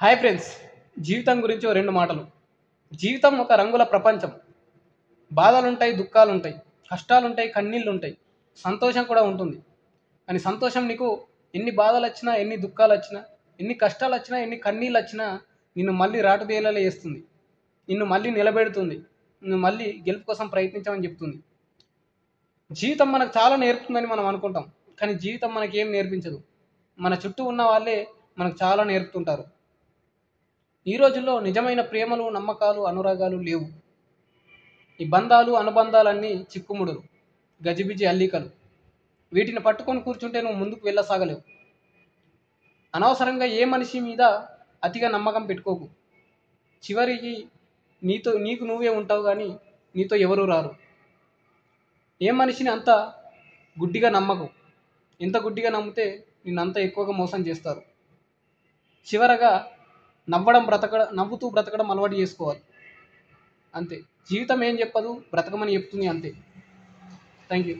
Hi friends, జీవితం గురించి ఓ రెండు మాటలు. జీవితం ఒక రంగుల ప్రపంచం. బాధలుంటాయి, దుఃఖాలుంటాయి, కష్టాలుంటాయి, కన్నీళ్ళుంటాయి, సంతోషం కూడా ఉంటుంది. కానీ సంతోషం నీకు ఎన్ని బాధలు వచ్చినా, ఎన్ని దుఃఖాలు వచ్చినా, ఎన్ని కష్టాలు వచ్చినా, ఎన్ని కన్నీళ్ళు వచ్చినా నిన్ను మళ్ళీ రాటుదేలేలా వేస్తుంది, నిన్ను మళ్ళీ నిలబెడుతుంది, నిన్ను మళ్ళీ గెలుపు కోసం ప్రయత్నించమని చెప్తుంది. జీవితం మనకు చాలా నేర్పుతుందని మనం అనుకుంటాం, కానీ జీవితం మనకి ఏం నేర్పించదు. మన చుట్టూ ఉన్న వాళ్ళే మనకు చాలా నేర్పుతుంటారు. ఈ రోజుల్లో నిజమైన ప్రేమలు, నమ్మకాలు, అనురాగాలు లేవు. ఈ బంధాలు, అనుబంధాలన్నీ చిక్కుముడులు, గజిబిజి అల్లికలు. వీటిని పట్టుకొని కూర్చుంటే నువ్వు ముందుకు వెళ్ళసాగలేవు. అనవసరంగా ఏ మనిషి మీద అతిగా నమ్మకం పెట్టుకోకు. చివరికి నీకు నువ్వే ఉంటావు, కానీ నీతో ఎవరూ రారు. ఏ మనిషిని అంత గుడ్డిగా నమ్మకు. ఎంత గుడ్డిగా నమ్మితే నిన్నంత ఎక్కువగా మోసం చేస్తారు. చివరగా నవ్వుతూ బ్రతకడం అలవాటు చేసుకోవాలి. అంతే. జీవితం ఏం చెప్పదు, బ్రతకమని చెప్తుంది. అంతే. Thank you.